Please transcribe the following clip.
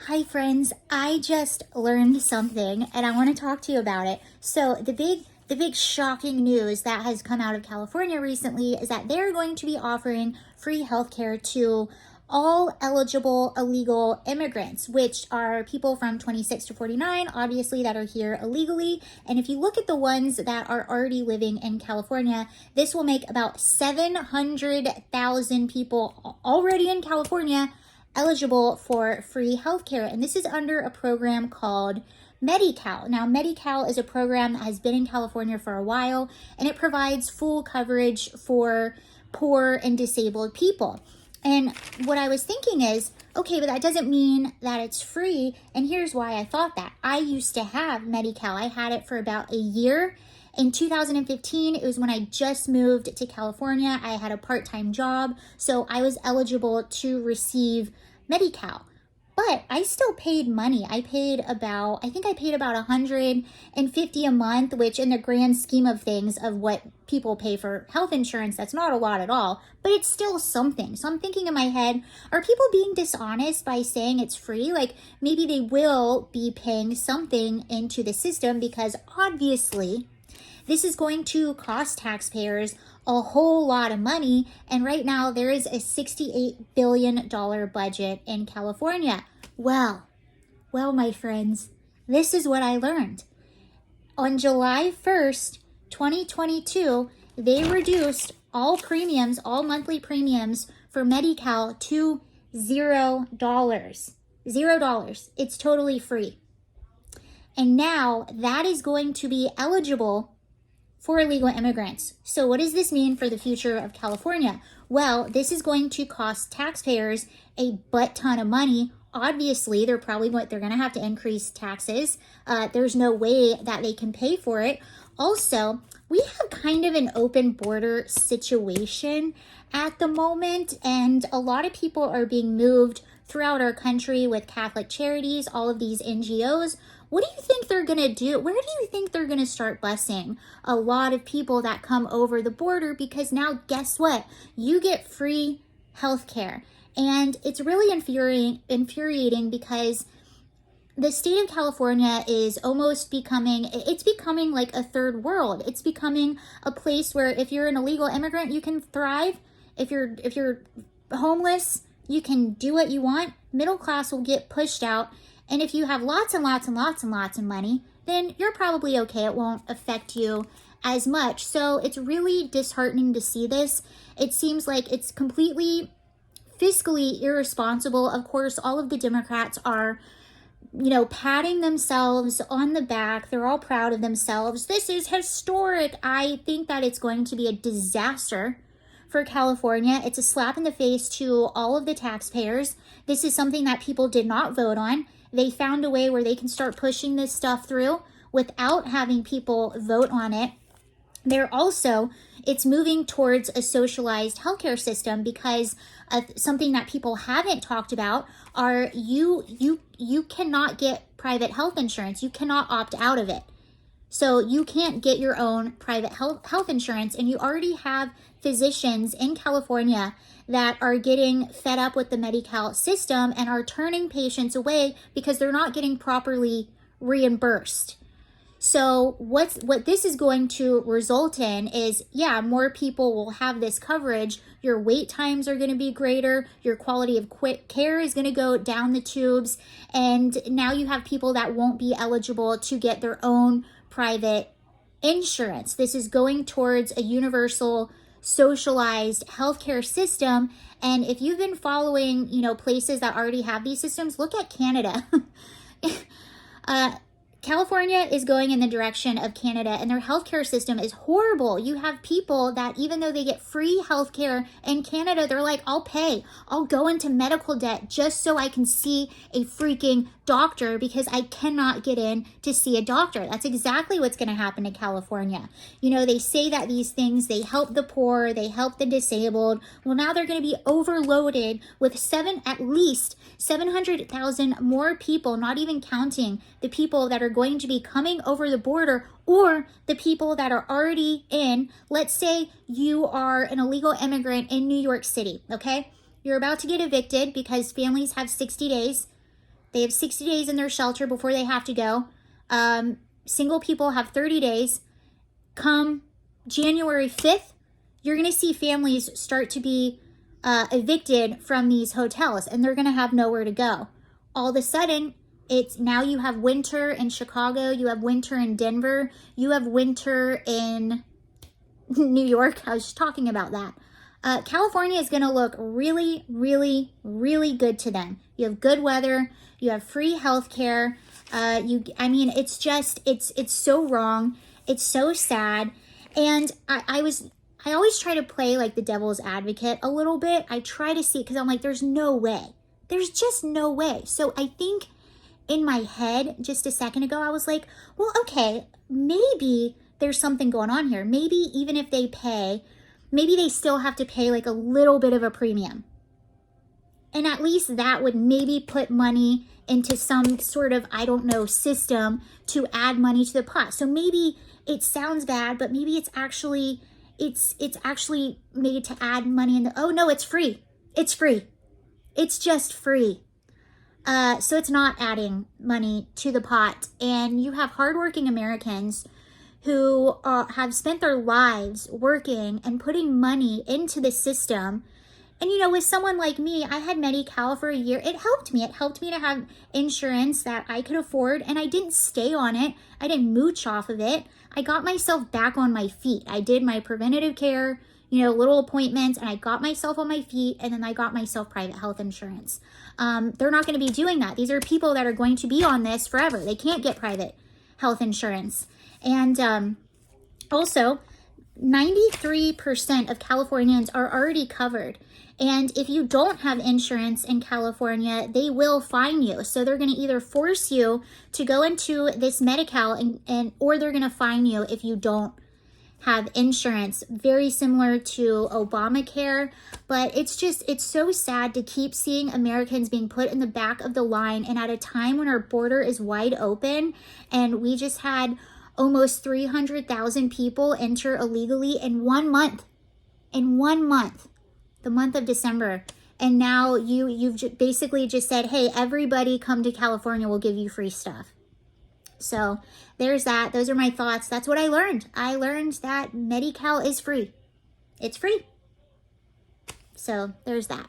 Hi friends, I just learned something and I want to talk to you about it. So the big shocking news that has come out of California recently is that they're going to be offering free healthcare to all eligible illegal immigrants, which are people from 26 to 49, obviously, that are here illegally. And if you look at the ones that are already living in California, this will make about 700,000 people already in California eligible for free healthcare. And this is under a program called Medi-Cal. Now, Medi-Cal is a program that has been in California for a while, and it provides full coverage for poor and disabled people. And what I was thinking is, okay, but that doesn't mean that it's free. And here's why I thought that. I used to have Medi-Cal. I had it for about a year. In 2015, it was when I just moved to California. I had a part-time job, so I was eligible to receive Medi-Cal. But I still paid money. I think I paid about $150 a month, which in the grand scheme of things of what people pay for health insurance, that's not a lot at all, but it's still something. So I'm thinking in my head, are people being dishonest by saying it's free? Like maybe they will be paying something into the system because obviously this is going to cost taxpayers a whole lot of money. And right now there is a $68 billion budget in California. Well, my friends, this is what I learned. On July 1st, 2022, they reduced all premiums, all monthly premiums for Medi-Cal to $0. $0. It's totally free. And now that is going to be eligible for illegal immigrants. So what does this mean for the future of California? Well, this is going to cost taxpayers a butt ton of money. Obviously, they're going to have to increase taxes. There's no way that they can pay for it. Also, we have kind of an open border situation at the moment, and a lot of people are being moved throughout our country with Catholic Charities, all of these NGOs. What do you think they're going to do? Where do you think they're going to start busing a lot of people that come over the border? Because now, guess what? You get free healthcare. And it's really infuriating because the state of California is almost becoming like a third world. It's becoming a place where if you're an illegal immigrant, you can thrive. If you're homeless, you can do what you want. Middle class will get pushed out. And if you have lots and lots and lots and lots of money, then you're probably okay. It won't affect you as much. So it's really disheartening to see this. It seems like it's completely fiscally irresponsible. Of course, all of the Democrats are, patting themselves on the back. They're all proud of themselves. This is historic. I think that it's going to be a disaster for California. It's a slap in the face to all of the taxpayers. This is something that people did not vote on. They found a way where they can start pushing this stuff through without having people vote on it. It's moving towards a socialized healthcare system because something that people haven't talked about are you cannot get private health insurance. You cannot opt out of it. So you can't get your own private health insurance, and you already have physicians in California that are getting fed up with the Medi-Cal system and are turning patients away because they're not getting properly reimbursed. So what this is going to result in is, more people will have this coverage. Your wait times are going to be greater. Your quality of care is going to go down the tubes. And now you have people that won't be eligible to get their own private insurance. This is going towards a universal socialized healthcare system. And if you've been following, places that already have these systems, look at Canada. California is going in the direction of Canada, and their healthcare system is horrible. You have people that even though they get free healthcare in Canada, they're like, I'll go into medical debt just so I can see a freaking doctor because I cannot get in to see a doctor. That's exactly what's going to happen in California. They say that these things, they help the poor, they help the disabled. Well, now they're going to be overloaded with at least 700,000 more people, not even counting the people that are going to be coming over the border or the people that are already in. Let's say you are an illegal immigrant in New York City, okay? You're about to get evicted because families have 60 days They have 60 days in their shelter before they have to go. Single people have 30 days. Come January 5th, you're going to see families start to be evicted from these hotels, and they're going to have nowhere to go. All of a sudden, it's now you have winter in Chicago, you have winter in Denver, you have winter in New York. I was just talking about that. California is going to look really, really, really good to them. You have good weather. You have free health care. I mean, it's just, it's so wrong. It's so sad. And I always try to play like the devil's advocate a little bit. I try to see, because I'm like, there's no way. There's just no way. So I think in my head, just a second ago, I was like, well, okay, maybe there's something going on here. Maybe even if they pay, maybe they still have to pay like a little bit of a premium. And at least that would maybe put money into some sort of, I don't know, system to add money to the pot. So maybe it sounds bad, but maybe it's actually made to add money in the, oh no, it's free. It's free. It's just free. So it's not adding money to the pot. And you have hardworking Americans who have spent their lives working and putting money into the system. And, you know, with someone like me, I had Medi-Cal for a year. It helped me. It helped me to have insurance that I could afford, and I didn't stay on it. I didn't mooch off of it. I got myself back on my feet. I did my preventative care, you know, little appointments, and I got myself on my feet, and then I got myself private health insurance. They're not going to be doing that. These are people that are going to be on this forever. They can't get private health insurance. And also, 93% of Californians are already covered. And if you don't have insurance in California, they will fine you. So they're going to either force you to go into this Medi-Cal or they're going to fine you if you don't have insurance. Very similar to Obamacare. But it's so sad to keep seeing Americans being put in the back of the line, and at a time when our border is wide open and we just had almost 300,000 people enter illegally in 1 month. In 1 month. The month of December. And now you've basically just said, hey, everybody come to California, we'll give you free stuff. So there's that. Those are my thoughts. That's what I learned. I learned that Medi-Cal is free. It's free. So there's that.